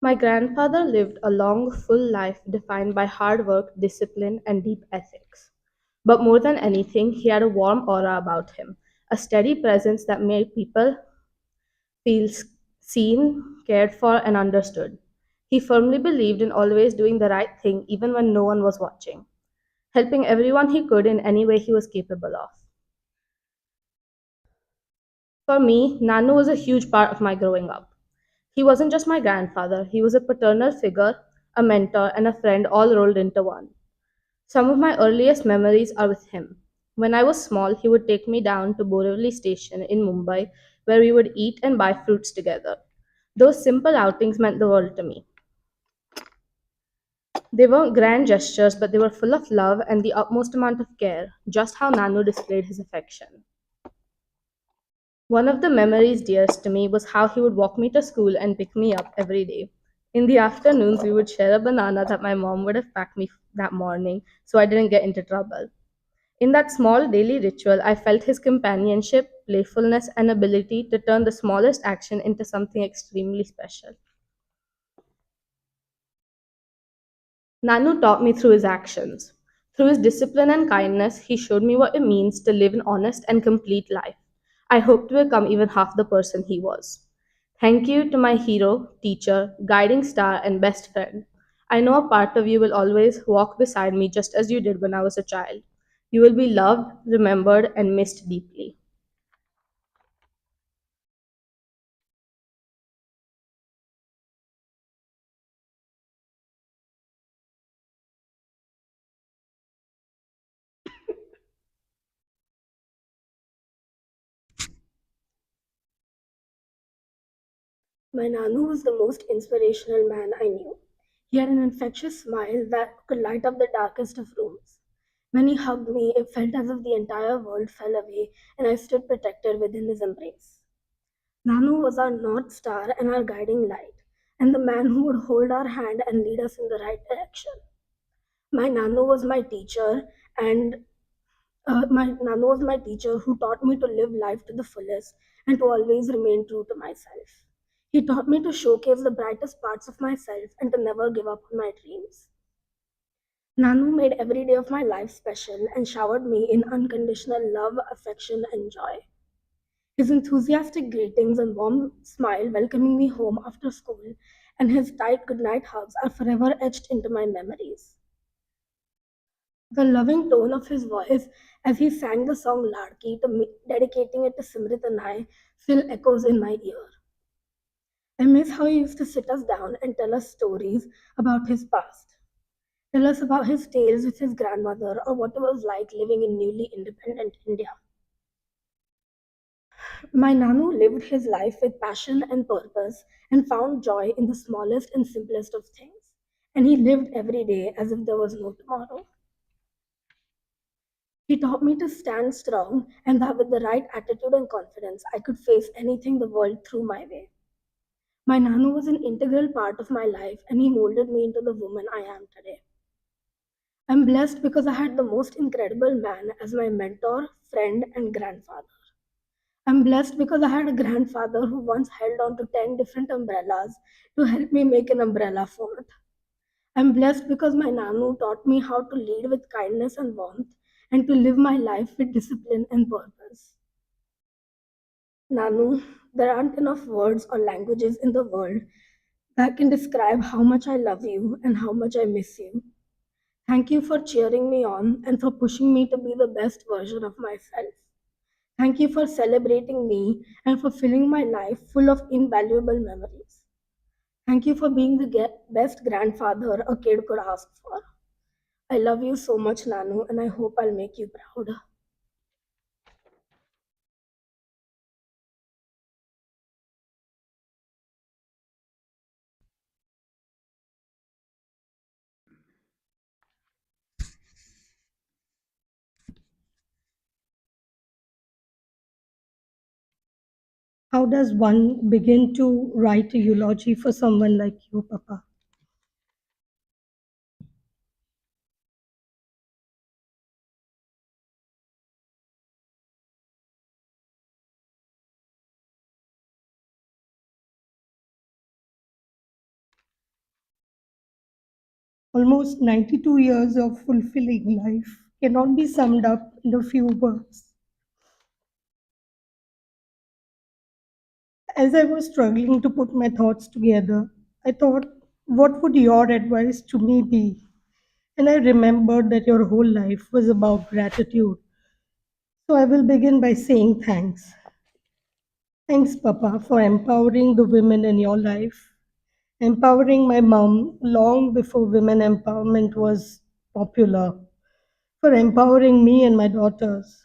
My grandfather lived a long, full life defined by hard work, discipline, and deep ethics. But more than anything, he had a warm aura about him, a steady presence that made people feel seen, cared for, and understood. He firmly believed in always doing the right thing even when no one was watching, helping everyone he could in any way he was capable of. For me, Nanu was a huge part of my growing up. He wasn't just my grandfather, he was a paternal figure, a mentor, and a friend all rolled into one. Some of my earliest memories are with him. When I was small, he would take me down to Borivali station in Mumbai, where we would eat and buy fruits together. Those simple outings meant the world to me. They weren't grand gestures, but they were full of love and the utmost amount of care, just how Nanu displayed his affection. One of the memories dearest to me was how he would walk me to school and pick me up every day. In the afternoons, we would share a banana that my mom would have packed me that morning so I didn't get into trouble. In that small daily ritual, I felt his companionship, playfulness, and ability to turn the smallest action into something extremely special. Nanu taught me through his actions. Through his discipline and kindness, he showed me what it means to live an honest and complete life. I hope to become even half the person he was. Thank you to my hero, teacher, guiding star, and best friend. I know a part of you will always walk beside me just as you did when I was a child. You will be loved, remembered, and missed deeply. My Nanu was the most inspirational man I knew. He had an infectious smile that could light up the darkest of rooms. When he hugged me, it felt as if the entire world fell away and I stood protected within his embrace. Nanu was our North Star and our guiding light, and the man who would hold our hand and lead us in the right direction. My Nanu was my teacher, and my Nanu was my teacher who taught me to live life to the fullest and to always remain true to myself. He taught me to showcase the brightest parts of myself and to never give up on my dreams. Nanu made every day of my life special and showered me in unconditional love, affection, and joy. His enthusiastic greetings and warm smile welcoming me home after school and his tight goodnight hugs are forever etched into my memories. The loving tone of his voice as he sang the song Ladki to me, dedicating it to Simrit and I, still echoes in my ear. I miss how he used to sit us down and tell us stories about his past. Tell us about his tales with his grandmother or what it was like living in newly independent India. My Nanu lived his life with passion and purpose and found joy in the smallest and simplest of things. And he lived every day as if there was no tomorrow. He taught me to stand strong and that with the right attitude and confidence, I could face anything the world threw my way. My Nanu was an integral part of my life and he molded me into the woman I am today. I'm blessed because I had the most incredible man as my mentor, friend, and grandfather. I'm blessed because I had a grandfather who once held on to 10 different umbrellas to help me make an umbrella fort. I'm blessed because my Nanu taught me how to lead with kindness and warmth and to live my life with discipline and purpose. Nanu, there aren't enough words or languages in the world that can describe how much I love you and how much I miss you. Thank you for cheering me on and for pushing me to be the best version of myself. Thank you for celebrating me and for filling my life full of invaluable memories. Thank you for being the best grandfather a kid could ask for. I love you so much, Nanu, and I hope I'll make you proud. How does one begin to write a eulogy for someone like you, Papa? Almost 92 years of fulfilling life cannot be summed up in a few words. As I was struggling to put my thoughts together, I thought, what would your advice to me be? And I remembered that your whole life was about gratitude. So I will begin by saying thanks. Thanks, Papa, for empowering the women in your life, empowering my mom long before women empowerment was popular, for empowering me and my daughters.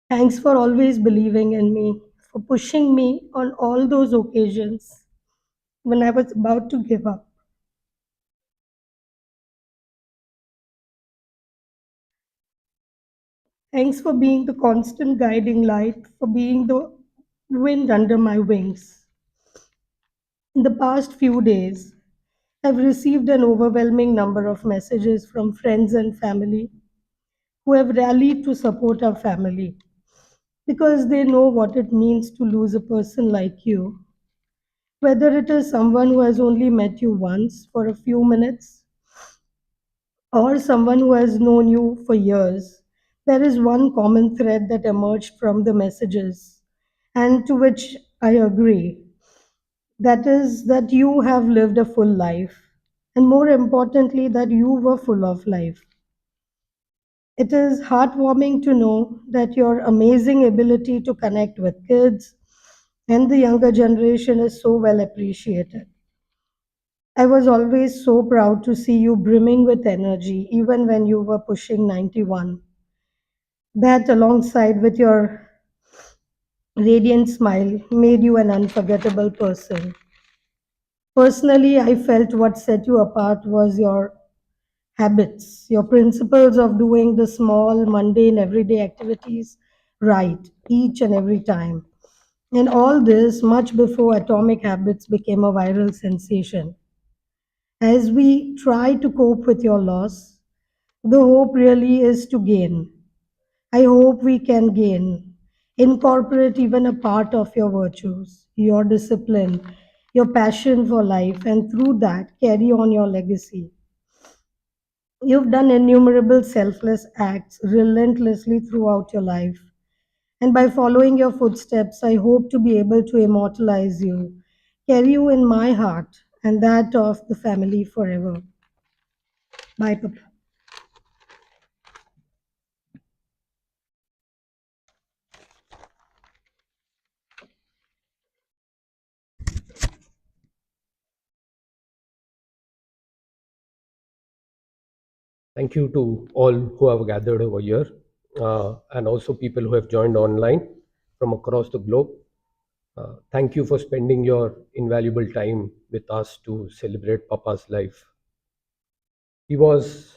Thanks for always believing in me, for pushing me on all those occasions when I was about to give up. Thanks for being the constant guiding light, for being the wind under my wings. In the past few days, I've received an overwhelming number of messages from friends and family who have rallied to support our family because they know what it means to lose a person like you. Whether it is someone who has only met you once for a few minutes or someone who has known you for years, there is one common thread that emerged from the messages, and to which I agree. That is that you have lived a full life, and more importantly, that you were full of life. It is heartwarming to know that your amazing ability to connect with kids and the younger generation is so well appreciated. I was always so proud to see you brimming with energy, even when you were pushing 91. That, alongside with your radiant smile, made you an unforgettable person. Personally, I felt what set you apart was your habits, your principles of doing the small, mundane, everyday activities right each and every time. And all this much before Atomic Habits became a viral sensation. As we try to cope with your loss, the hope really is to gain. I hope we can gain, incorporate even a part of your virtues, your discipline, your passion for life, and through that carry on your legacy. You've done innumerable selfless acts relentlessly throughout your life. And by following your footsteps, I hope to be able to immortalize you, carry you in my heart and that of the family forever. Bye, Papa. Thank you to all who have gathered over here, and also people who have joined online from across the globe. Thank you for spending your invaluable time with us to celebrate Papa's life. He was,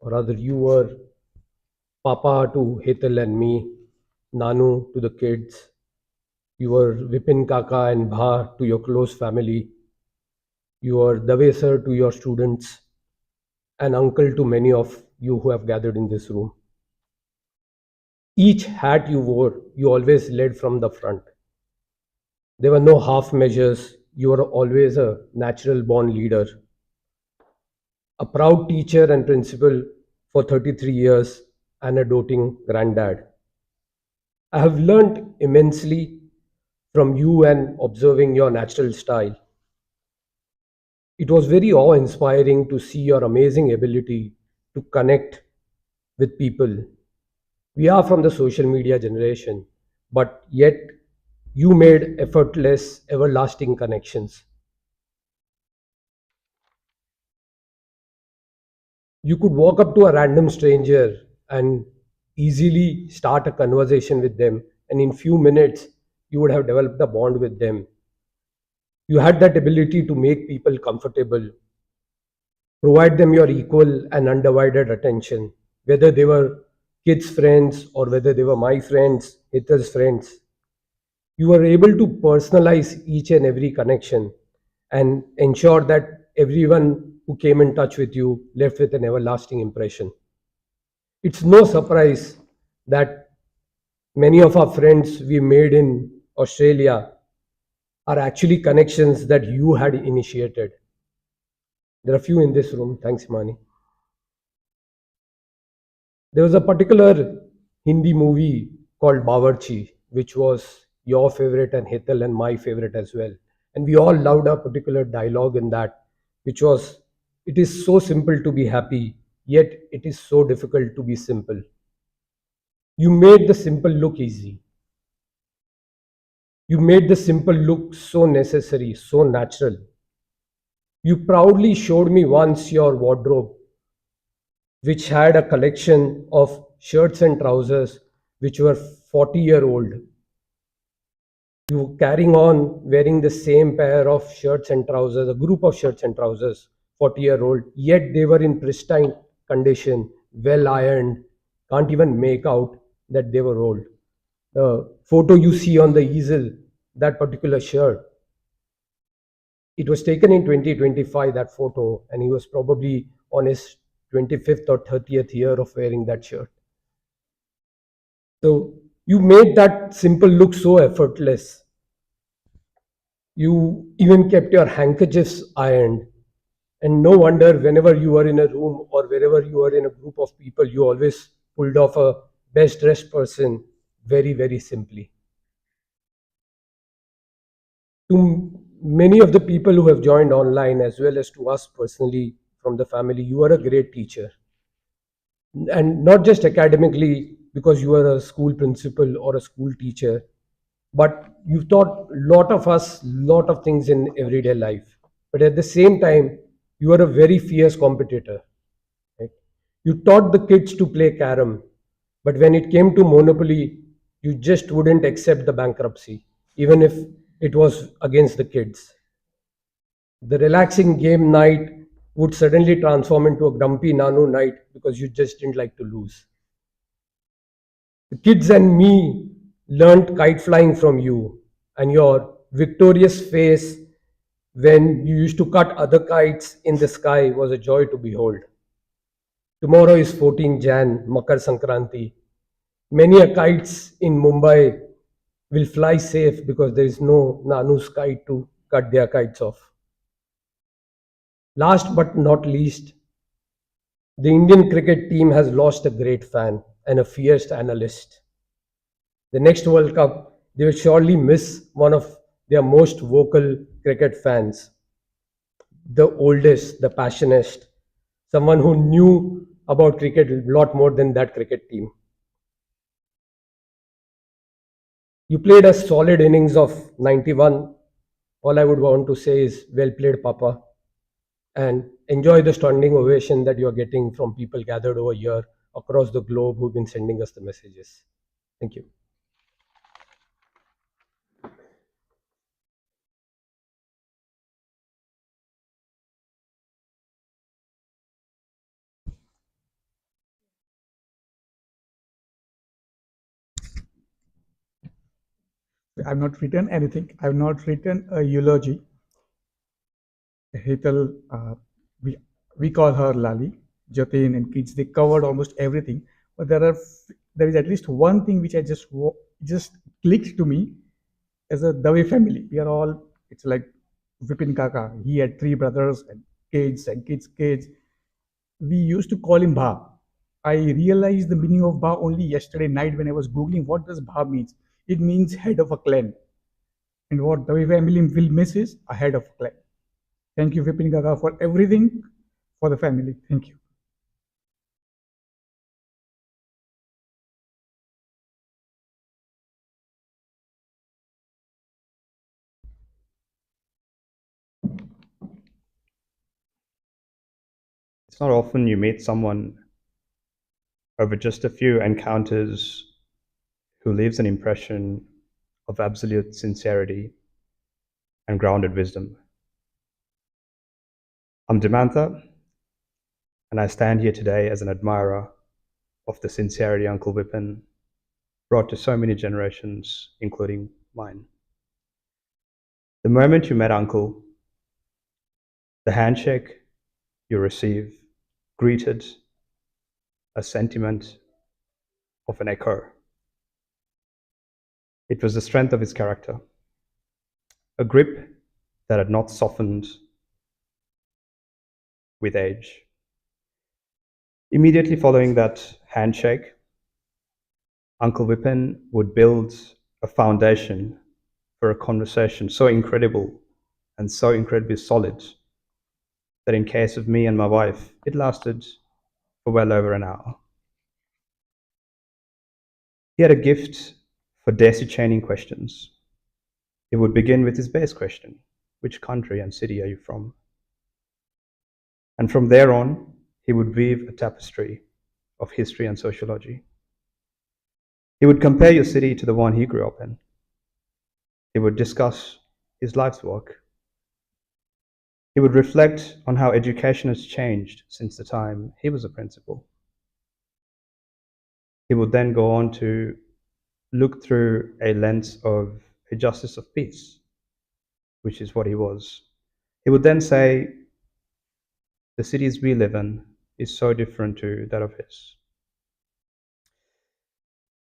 or rather, you were Papa to Hetal and me, Nanu to the kids. You were Vipin Kaka and Bha to your close family. You were Dave sir to your students, and uncle to many of you who have gathered in this room. Each hat you wore, you always led from the front. There were no half measures. You were always a natural born leader, a proud teacher and principal for 33 years, and a doting granddad. I have learned immensely from you and observing your natural style. It was very awe inspiring to see your amazing ability to connect with people. We are from the social media generation, but yet you made effortless, everlasting connections. You could walk up to a random stranger and easily start a conversation with them, and in few minutes, you would have developed a bond with them. You had that ability to make people comfortable, provide them your equal and undivided attention, whether they were kids' friends or whether they were my friends, Hitler's friends. You were able to personalize each and every connection and ensure that everyone who came in touch with you left with an everlasting impression. It's no surprise that many of our friends we made in Australia are actually connections that you had initiated. There are few in this room. Thanks, Imani. There was a particular Hindi movie called Bawarchi, which was your favorite and Hetal and my favorite as well. And we all loved a particular dialogue in that, which was, "It is so simple to be happy, yet it is so difficult to be simple." You made the simple look easy. You made the simple look so necessary, so natural. You proudly showed me once your wardrobe, which had a collection of shirts and trousers which were 40-year-old. You were carrying on wearing the same pair of shirts and trousers, a group of shirts and trousers, 40-year-old, yet they were in pristine condition, well ironed, can't even make out that they were old. The photo you see on the easel, that particular shirt, it was taken in 2025, that photo, and he was probably on his 25th or 30th year of wearing that shirt. So you made that simple look so effortless. You even kept your handkerchiefs ironed. And no wonder whenever you were in a room or wherever you were in a group of people, you always pulled off a best dressed person very, very simply. To many of the people who have joined online, as well as to us personally from the family, you are a great teacher. And not just academically because you are a school principal or a school teacher, but you've taught a lot of us lot of things in everyday life. But at the same time, you are a very fierce competitor. Right? You taught the kids to play carom, but when it came to monopoly, you just wouldn't accept the bankruptcy, even if it was against the kids. The relaxing game night would suddenly transform into a grumpy nanu night because you just didn't like to lose. The kids and me learnt kite flying from you, and your victorious face when you used to cut other kites in the sky was a joy to behold. Tomorrow is 14 Jan, Makar Sankranti. Many a kites in Mumbai will fly safe because there is no Nanu's kite to cut their kites off. Last but not least, the Indian cricket team has lost a great fan and a fierce analyst. The next World Cup, they will surely miss one of their most vocal cricket fans, the oldest, the passionate, someone who knew about cricket a lot more than that cricket team. You played a solid innings of 91. All I would want to say is, well played, Papa, and enjoy the standing ovation that you're getting from people gathered over here across the globe who've been sending us the messages. Thank you. I've not written anything. I've not written a eulogy. Hetal, we call her Lali, Jatin, and kids. They covered almost everything. But there is at least one thing which I just clicked to me as a Dave family. We are all. It's like Vipin Kaka. He had three brothers and kids. We used to call him Bha. I realized the meaning of Bha only yesterday night when I was googling what does Bha means. It means head of a clan. And what the family will miss is a head of a clan. Thank you, Vipin Gaga, for everything for the family. Thank you. It's not often you meet someone over just a few encounters who leaves an impression of absolute sincerity and grounded wisdom. I'm Dimantha, and I stand here today as an admirer of the sincerity Uncle Vipin brought to so many generations, including mine. The moment you met Uncle, the handshake you receive greeted a sentiment of an echo. It was the strength of his character, a grip that had not softened with age. Immediately following that handshake, Uncle Vipin would build a foundation for a conversation so incredible and so incredibly solid that in case of me and my wife, it lasted for well over an hour. He had a gift for daisy chaining questions. He would begin with his base question: which country and city are you from? And from there on, he would weave a tapestry of history and sociology. He would compare your city to the one he grew up in. He would discuss his life's work. He would reflect on how education has changed since the time he was a principal. He would then go on to look through a lens of a justice of peace, which is what he was. He would then say, the cities we live in is so different to that of his.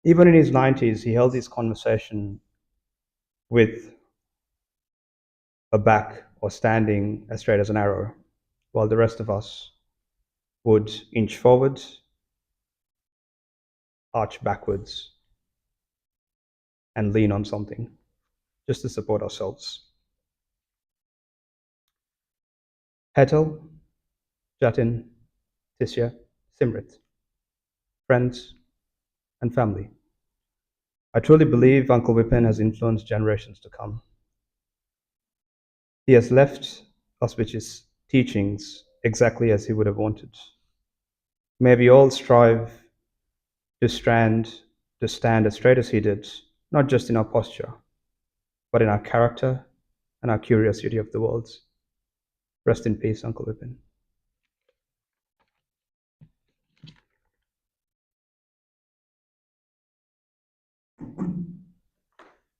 Even in his 90s, he held this conversation with a back or standing as straight as an arrow, while the rest of us would inch forward, arch backwards, and lean on something just to support ourselves. Hetal, Jatin, Tisya, Simrit, friends, and family. I truly believe Uncle Vipin has influenced generations to come. He has left us with his teachings exactly as he would have wanted. May we all strive to stand as straight as he did, not just in our posture, but in our character and our curiosity of the world. Rest in peace, Uncle Vipin.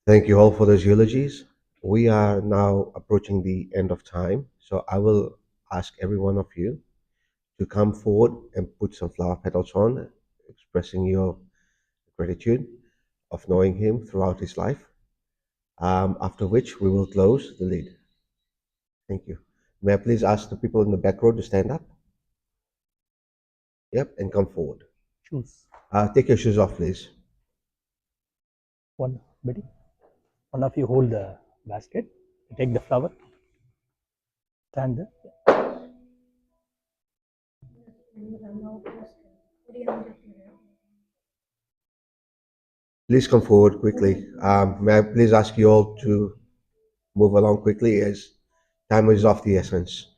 Thank you all for those eulogies. We are now approaching the end of time, so I will ask every one of you to come forward and put some flower petals on, expressing your gratitude of knowing him throughout his life. After which we will close the lid. Thank you. May I please ask the people in the back row to stand up? Yep, and come forward. Shoes. Take your shoes off, please. One, Betty. One of you hold the basket. Take the flower. Stand there. Please come forward quickly. May I please ask you all to move along quickly as time is of the essence.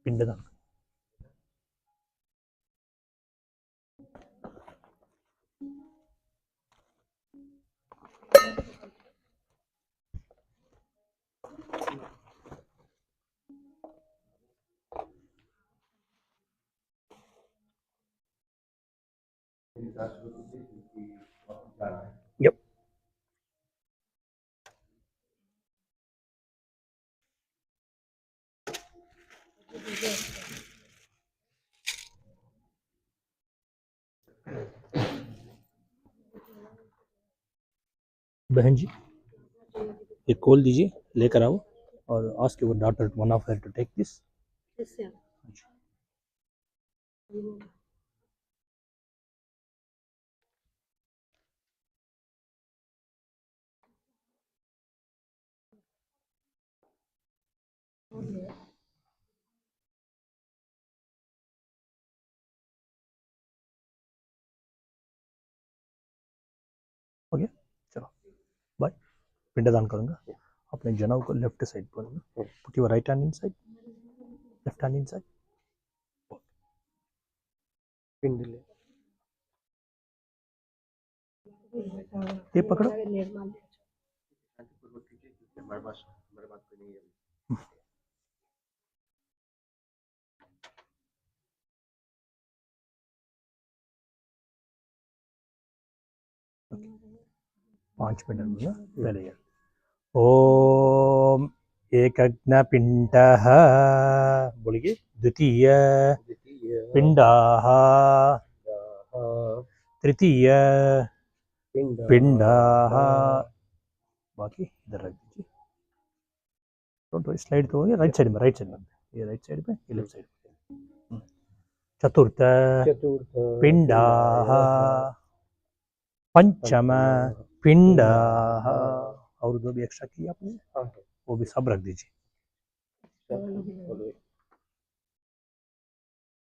Pindadam. Yep. बहन जी एक call दीजिए, लेकर आओ और ask your daughter one of her to take this. Okay चलो bye. पिंडदान करूंगा. अपने जनाब को लेफ्ट साइड पर put your right hand inside, left hand inside. पिंड ले. ये पकड़ो. हमारे पास हमारे बात कोई नहीं है. पांच मिनट में पहले ये ओम एकज्ञपिण्डः बोलिए द्वितीय पिण्डः तृतीय पिण्डः. बाकी इधर रख दीजिए. तो स्लाइड तो होगी राइट साइड में, राइट साइड में, ये राइट साइड पे, ये लेफ्ट साइड पे. चतुर्थ पिण्डः पंचम पिण्डः. और दो भी एक्स्ट्रा किया आपने, वो भी सब रख दीजिए.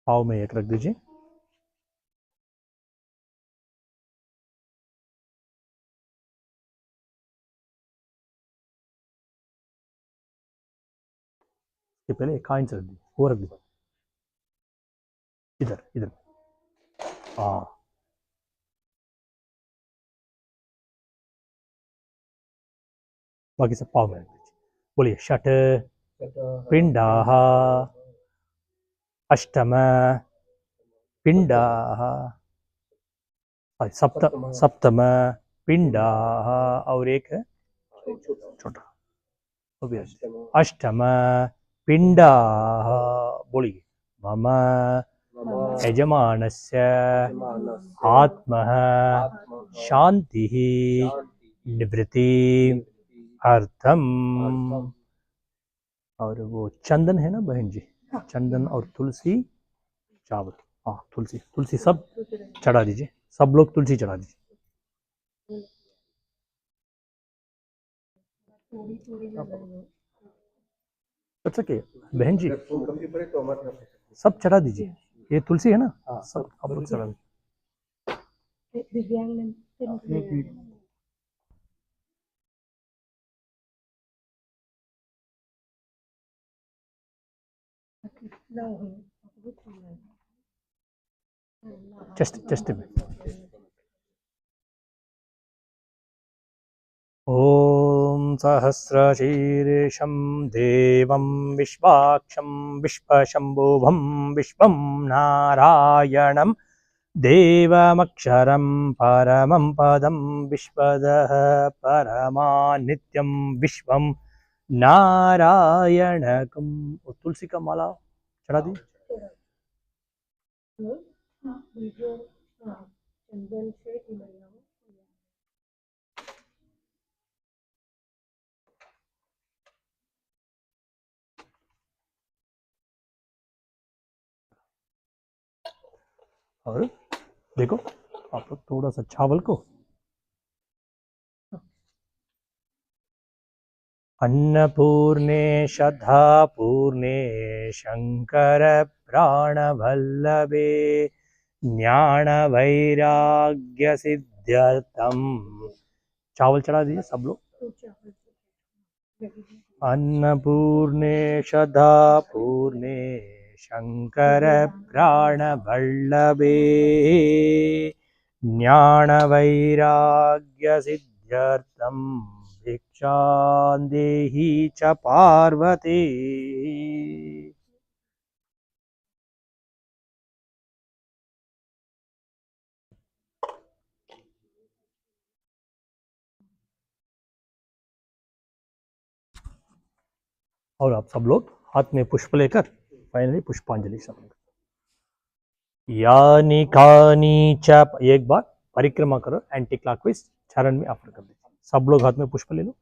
पाव में एक रख दीजिए. इसके पहले एक काइन रख दीजिए, वो रख दीजिए इधर इधर. हाँ बाकी सब पाव में रख दीजिए. बोलिए षट पिण्डाः अष्टम पिण्डाः सप्तम पिण्डाः और एक है छोटा वो भी अष्टम पिण्डाः. बोलिए मम यजमानस्य आत्मः शान्तिः निवृत्ति अर्थम. और वो चंदन है ना बहन जी, चंदन और तुलसी चावल. हाँ तुलसी तुलसी सब चढ़ा दीजिए, सब लोग तुलसी चढ़ा दीजिए. अच्छा के बहन जी सब चढ़ा दीजिए. ये तुलसी है ना, सब आप लोग चढ़ा दीजिए. just a minute. ॐ सहस्रशीर्षं देवं विश्वाक्षं विश्वशम्भुवं विश्वं नारायणं देवमक्षरं परमं पदं विश्वदः परमानित्यं विश्वं नारायणकं. तुलसी का माला चढ़ा दी. और देखो आप लोग थोड़ा सा चावल को अन्नपूर्णे शतापूर्णे शंकर प्राणवल्लभे ज्ञान वैराग्य सिद्ध्यर्थम. चावल चढ़ा दीजिए सब लोग. अन्नपूर्णे शतापूर्णे शंकर प्राणवल्लभे ज्ञान वैराग्य सिद्ध्यर्थम भिक्षां देहि च पार्वती. और आप सब लोग हाथ में पुष्प लेकर फाइनली पुष्पांजलि समर्पण। यानी कानी च, एक बार परिक्रमा करो एंटी क्लॉकवाइज, चरण में ऑफर कर दीजिए। सब लोग हाथ में पुष्प ले लो।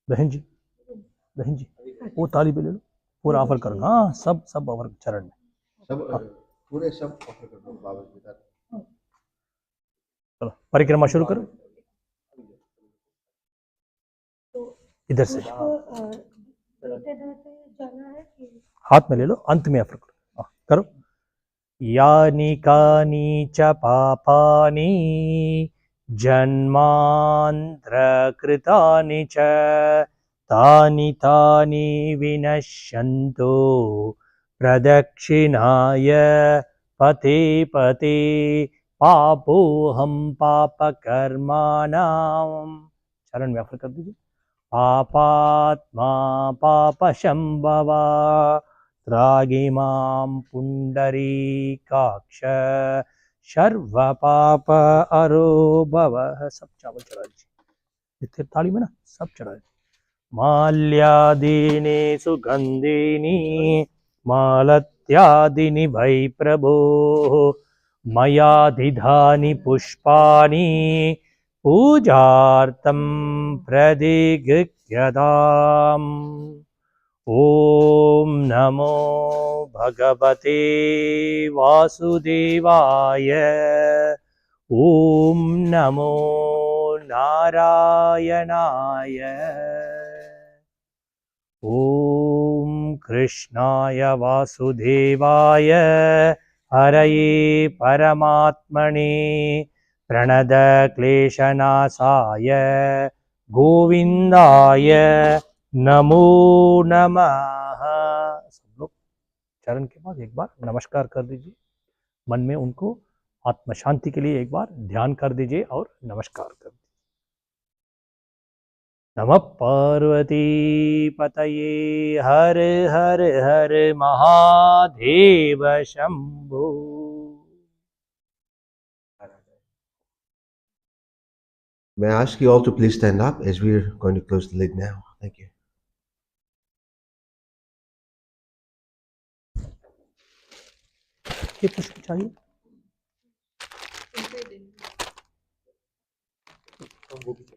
बहन जी, बहन जी, वो ताली पे ले लो, पूरा ऑफर करो। हाँ, सब सब ऑफर चरण में। सब पूरे सब ऑफर कर दो बाबा जी का। चलो परिक्रमा शुरू करो। इधर से हाथ में ले लो, अंत में ऑफर करो। करो। यानी कानी च पापानि जन्मांतरकृतानि च तानि तानि विनश्यन्तु प्रदक्षिणाय पते पते पापोऽहं पापकर्माणां, चरण में ऑफर कर दीजिए। पापात्मा पापशंभवा त्रागिमां पुंडरीकाक्ष सर्वपाप अरो भव। सब चावल चढ़ा दीजिए, जितने थाली में ना सब चढ़ा दीजिए। माल्यादीनि सुगंधीनि मालत्यादीनि वै प्रभो मया दीधानि पुष्पाणि पूजार्थं प्रदिगृह्यताम्। ओम नमो भगवते वासुदेवाय। ओम नमो नारायणाय। ओम कृष्णाय वासुदेवाय हरये परमात्मने प्रणतक्लेशनाशाय गोविंदाय नमो नमः। सब लोग चरण के बाद एक बार नमस्कार कर दीजिए। मन में उनको आत्म शांति के लिए एक बार ध्यान कर दीजिए और नमस्कार कर दीजिए। नमः पार्वती पतये हर हर हर Mahadev Shambho. May I ask you all to please stand up as we're going to close the lid now. Thank you. ये पुष्प चाहिए?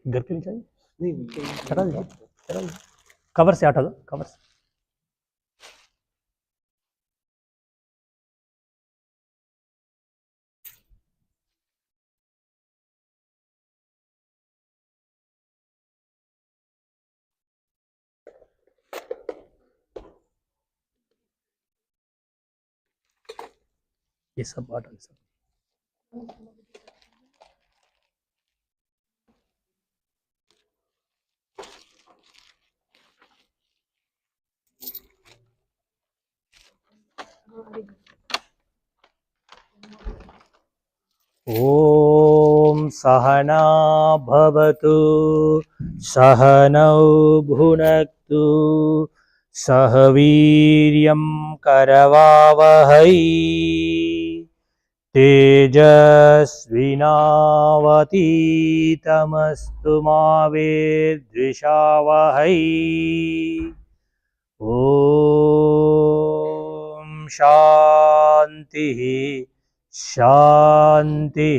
घर के लिए चाहिए? नहीं, हटा दीजिए, हटा दीजिए। कवर से हटा दो, कवर से। ये सब हटा दो, सब। ओम सहना भवतु सहनौ भुनक्तु सह वीर्यं करवावहै तेजस्विनावतीतमस्तु मा विद्विषावहै। ओम शांति शांति